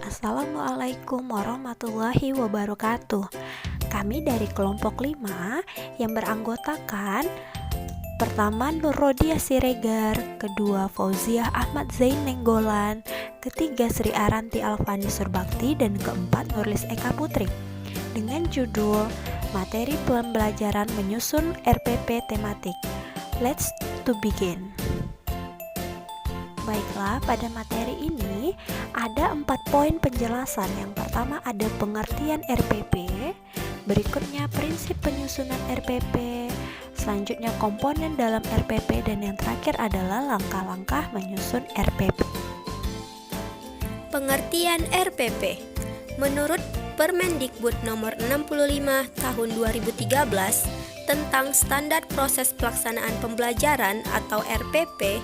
Assalamualaikum warahmatullahi wabarakatuh. Kami dari kelompok 5 yang beranggotakan pertama Nur Rodia Siregar, kedua Fauziah Ahmad Zain Nenggolan, ketiga Sri Aranti Alfani Surbakti, dan keempat Nurlis Eka Putri, dengan judul Materi Pembelajaran Menyusun RPP Tematik. Let's to begin. Baiklah, pada materi ini ada 4 poin penjelasan. Yang pertama ada pengertian RPP, berikutnya prinsip penyusunan RPP, selanjutnya komponen dalam RPP, dan yang terakhir adalah langkah-langkah menyusun RPP. Pengertian RPP. Menurut Permendikbud nomor 65 tahun 2013 tentang Standar Proses Pelaksanaan Pembelajaran atau RPP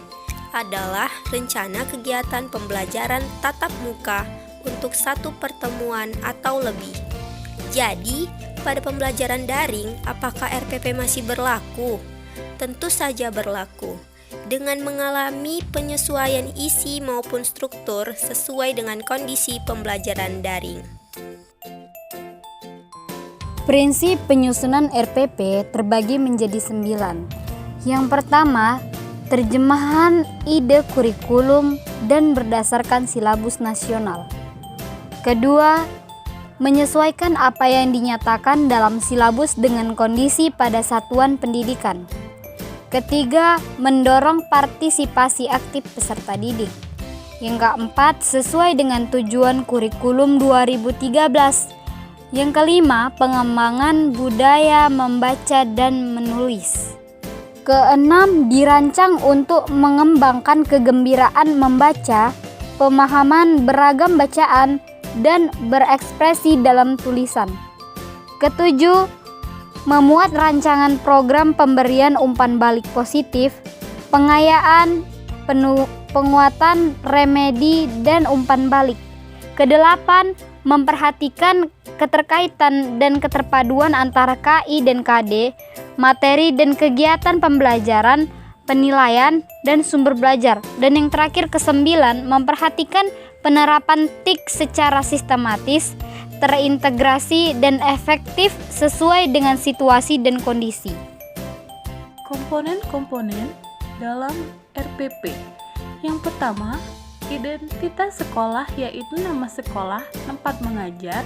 adalah rencana kegiatan pembelajaran tatap muka untuk satu pertemuan atau lebih. Jadi, pada pembelajaran daring, apakah RPP masih berlaku? Tentu saja berlaku, dengan mengalami penyesuaian isi maupun struktur sesuai dengan kondisi pembelajaran daring. Prinsip penyusunan RPP terbagi menjadi 9. Yang pertama, terjemahan ide kurikulum dan berdasarkan silabus nasional. Kedua, menyesuaikan apa yang dinyatakan dalam silabus dengan kondisi pada satuan pendidikan. Ketiga, mendorong partisipasi aktif peserta didik. Yang keempat, sesuai dengan tujuan kurikulum 2013. Yang kelima, pengembangan budaya membaca dan menulis. Keenam, dirancang untuk mengembangkan kegembiraan membaca, pemahaman beragam bacaan, dan berekspresi dalam tulisan. Ketujuh, memuat rancangan program pemberian umpan balik positif, pengayaan, penguatan remedi, dan umpan balik. Kedelapan, memperhatikan keterkaitan dan keterpaduan antara KI dan KD, materi dan kegiatan pembelajaran, penilaian, dan sumber belajar. Dan yang terakhir ke-9, memperhatikan penerapan TIK secara sistematis, terintegrasi, dan efektif sesuai dengan situasi dan kondisi. Komponen-komponen dalam RPP. Yang pertama, identitas sekolah, yaitu nama sekolah, tempat mengajar.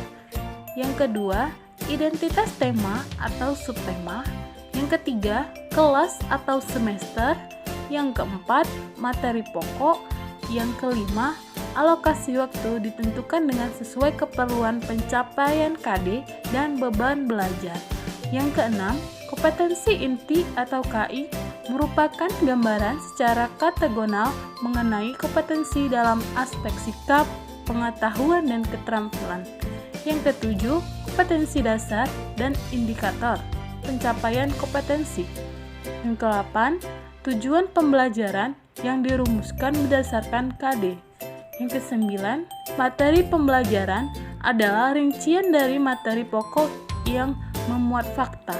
Yang kedua, identitas tema atau subtema. Yang ketiga, kelas atau semester. Yang keempat, materi pokok. Yang kelima, alokasi waktu ditentukan dengan sesuai keperluan pencapaian KD dan beban belajar. Yang keenam, kompetensi inti atau KI merupakan gambaran secara kategorial mengenai kompetensi dalam aspek sikap, pengetahuan, dan keterampilan. Yang ketujuh, kompetensi dasar dan indikator pencapaian kompetensi. Yang ke-8, tujuan pembelajaran yang dirumuskan berdasarkan KD. Yang ke-9, materi pembelajaran adalah rincian dari materi pokok yang memuat fakta.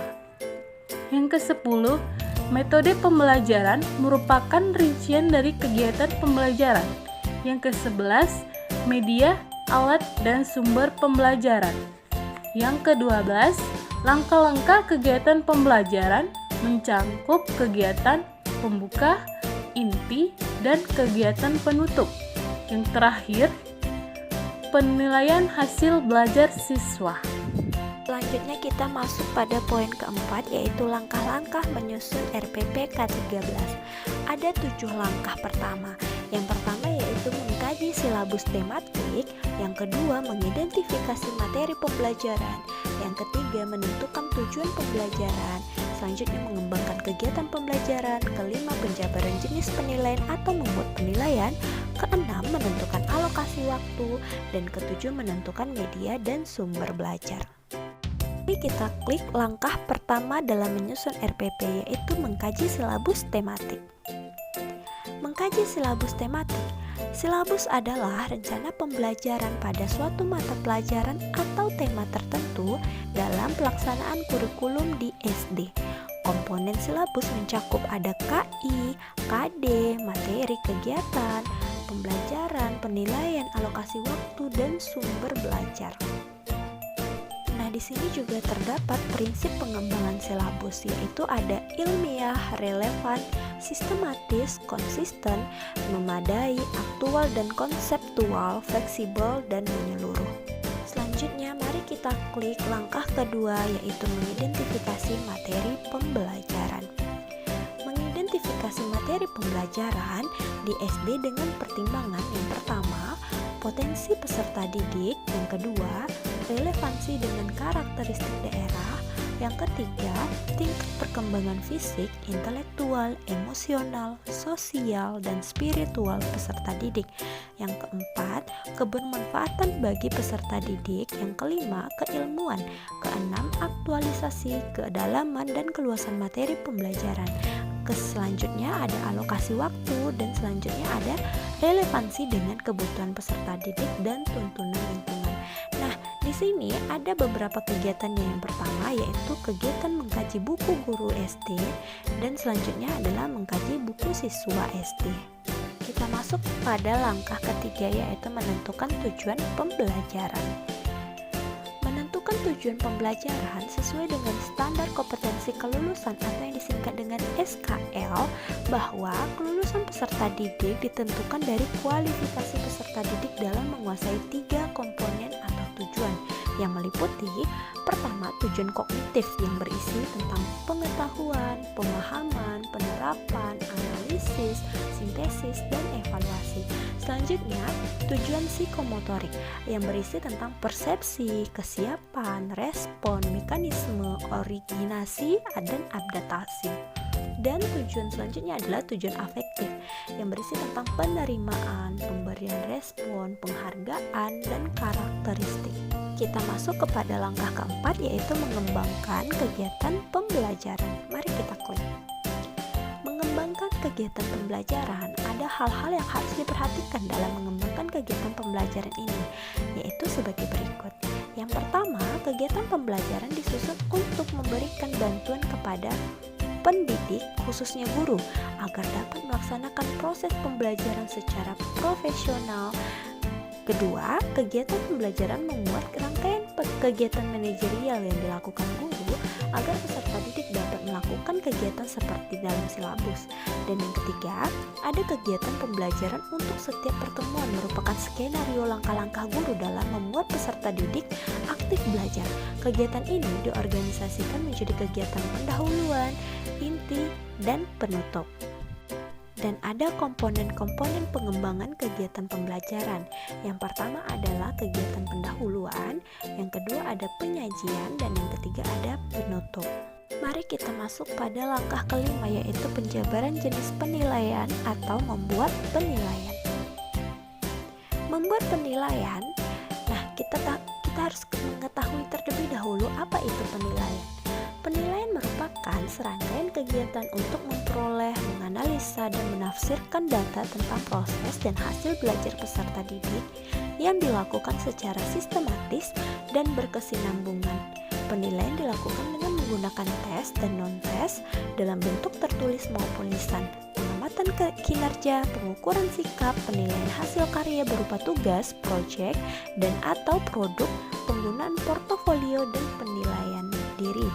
Yang ke-10, metode pembelajaran merupakan rincian dari kegiatan pembelajaran. Yang ke-11, media, alat, dan sumber pembelajaran. Yang ke-12, langkah-langkah kegiatan pembelajaran mencangkup kegiatan pembuka, inti, dan kegiatan penutup. Yang terakhir, penilaian hasil belajar siswa. Selanjutnya kita masuk pada poin keempat, yaitu langkah-langkah menyusun RPP K13. Ada 7 langkah pertama. Yang pertama yaitu mengkaji silabus tematik, yang kedua mengidentifikasi materi pembelajaran, yang ketiga menentukan tujuan pembelajaran, selanjutnya mengembangkan kegiatan pembelajaran, kelima penjabaran jenis penilaian atau membuat penilaian, keenam menentukan alokasi waktu, dan ketujuh menentukan media dan sumber belajar. Mari kita klik langkah pertama dalam menyusun RPP, yaitu mengkaji silabus tematik. Mengkaji silabus tematik. Silabus adalah rencana pembelajaran pada suatu mata pelajaran atau tema tertentu dalam pelaksanaan kurikulum di SD. Komponen silabus mencakup ada KI, KD, materi kegiatan, pembelajaran, penilaian, alokasi waktu, dan sumber belajar. Nah, di sini juga terdapat prinsip pengembangan silabus, yaitu ada ilmiah, relevan, sistematis, konsisten, memadai, aktual dan konseptual, fleksibel, dan menyeluruh. Selanjutnya, mari kita klik langkah kedua, yaitu mengidentifikasi materi pembelajaran. Mengidentifikasi materi pembelajaran di SD dengan pertimbangan yang pertama, potensi peserta didik, yang kedua, relevansi dengan karakteristik daerah, yang ketiga, tingkat perkembangan fisik, intelektual, emosional, sosial, dan spiritual peserta didik, yang keempat, kebermanfaatan bagi peserta didik, yang kelima, keilmuan, keenam, aktualisasi, kedalaman, dan keluasan materi pembelajaran. Selanjutnya ada alokasi waktu, dan selanjutnya ada relevansi dengan kebutuhan peserta didik dan tuntunan lingkungan. Nah, di sini ada beberapa kegiatan yang pertama yaitu kegiatan mengkaji buku guru SD, dan selanjutnya adalah mengkaji buku siswa SD. Kita masuk pada langkah ketiga, yaitu menentukan tujuan pembelajaran. Menentukan tujuan pembelajaran sesuai dengan standar kompetensi kelulusan atau yang disingkat dengan SKL, bahwa kelulusan peserta didik ditentukan dari kualifikasi peserta didik dalam menguasai 3 komponen atau tujuan yang meliputi: pertama, tujuan kognitif yang berisi tentang pengetahuan, pemahaman, penerapan, analisis, sintesis, dan evaluasi. Selanjutnya, tujuan psikomotorik yang berisi tentang persepsi, kesiapan, respon, mekanisme, originasi, dan adaptasi. Dan tujuan selanjutnya adalah tujuan afektif yang berisi tentang penerimaan, pemberian respon, penghargaan, dan karakteristik. Kita masuk kepada langkah keempat, yaitu mengembangkan kegiatan pembelajaran. Mari kita klik. Mengembangkan kegiatan pembelajaran, ada hal-hal yang harus diperhatikan dalam mengembangkan kegiatan pembelajaran ini, yaitu sebagai berikut. Yang pertama, kegiatan pembelajaran disusun untuk memberikan bantuan kepada pendidik, khususnya guru, agar dapat melaksanakan proses pembelajaran secara profesional. Kedua, kegiatan pembelajaran memuat rangkaian kegiatan manajerial yang dilakukan guru agar peserta didik dapat melakukan kegiatan seperti dalam silabus. Dan yang ketiga, ada kegiatan pembelajaran untuk setiap pertemuan merupakan skenario langkah-langkah guru dalam membuat peserta didik aktif belajar. Kegiatan ini diorganisasikan menjadi kegiatan pendahuluan, inti, dan penutup. Dan ada komponen-komponen pengembangan kegiatan pembelajaran. Yang pertama adalah kegiatan pendahuluan, yang kedua ada penyajian, dan yang ketiga ada penutup. Mari kita masuk pada langkah kelima, yaitu penjabaran jenis penilaian atau membuat penilaian. Membuat penilaian, kita harus mengetahui terlebih dahulu apa itu penilaian. Penilaian merupakan serangkaian kegiatan untuk memperoleh, menganalisa, dan menafsirkan data tentang proses dan hasil belajar peserta didik yang dilakukan secara sistematis dan berkesinambungan. Penilaian dilakukan dengan menggunakan tes dan non-tes dalam bentuk tertulis maupun lisan, pengamatan kinerja, pengukuran sikap, penilaian hasil karya berupa tugas, proyek, dan atau produk, penggunaan portofolio, dan penilaian diri.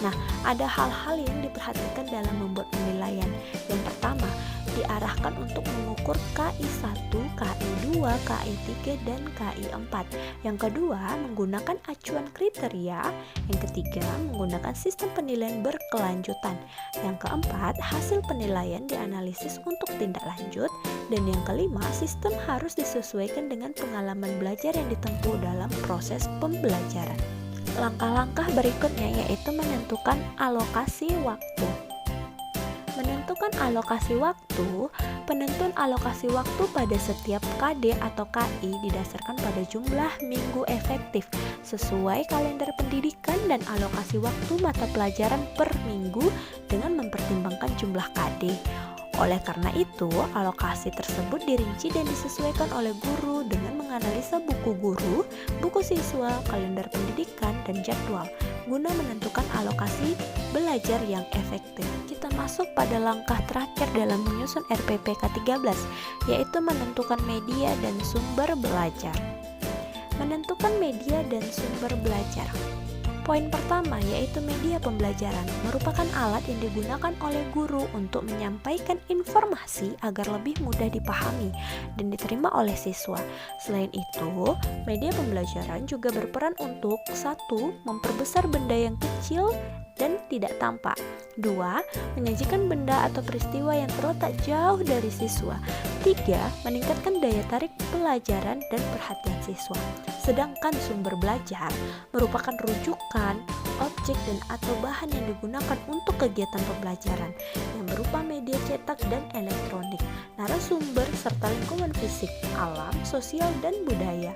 Nah, ada hal-hal yang diperhatikan dalam membuat penilaian. Yang pertama, diarahkan untuk mengukur KI1, KI2, KI3, dan KI4. Yang kedua, menggunakan acuan kriteria. Yang ketiga, menggunakan sistem penilaian berkelanjutan. Yang keempat, hasil penilaian dianalisis untuk tindak lanjut. Dan yang kelima, sistem harus disesuaikan dengan pengalaman belajar yang ditempuh dalam proses pembelajaran. Langkah-langkah berikutnya yaitu menentukan alokasi waktu. Menentukan alokasi waktu, penentuan alokasi waktu pada setiap KD atau KI didasarkan pada jumlah minggu efektif sesuai kalender pendidikan dan alokasi waktu mata pelajaran per minggu dengan mempertimbangkan jumlah KD. Oleh karena itu, alokasi tersebut dirinci dan disesuaikan oleh guru dengan menganalisa buku guru, buku siswa, kalender pendidikan, dan jadwal guna menentukan alokasi belajar yang efektif. Kita masuk pada langkah terakhir dalam menyusun RPP K13, yaitu menentukan media dan sumber belajar. Menentukan media dan sumber belajar. Poin pertama yaitu media pembelajaran, merupakan alat yang digunakan oleh guru untuk menyampaikan informasi agar lebih mudah dipahami dan diterima oleh siswa. Selain itu, media pembelajaran juga berperan untuk 1. Memperbesar benda yang kecil dan tidak tampak. 2. Menyajikan benda atau peristiwa yang terletak jauh dari siswa. 3. Meningkatkan daya tarik pelajaran dan perhatian siswa. Sedangkan sumber belajar merupakan rujukan, objek dan atau bahan yang digunakan untuk kegiatan pembelajaran yang berupa media cetak dan elektronik, narasumber serta lingkungan fisik, alam, sosial dan budaya.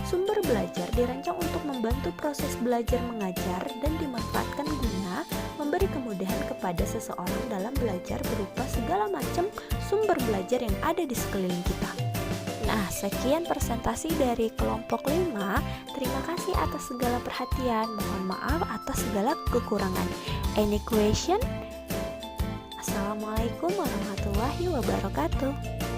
Sumber belajar dirancang untuk membantu proses belajar mengajar dan dimanfaatkan guna memberi kemudahan kepada seseorang dalam belajar berupa segala macam sumber belajar yang ada di sekeliling kita. Nah, sekian presentasi dari kelompok 5. Terima kasih atas segala perhatian. Mohon maaf atas segala kekurangan. Any question? Assalamualaikum warahmatullahi wabarakatuh.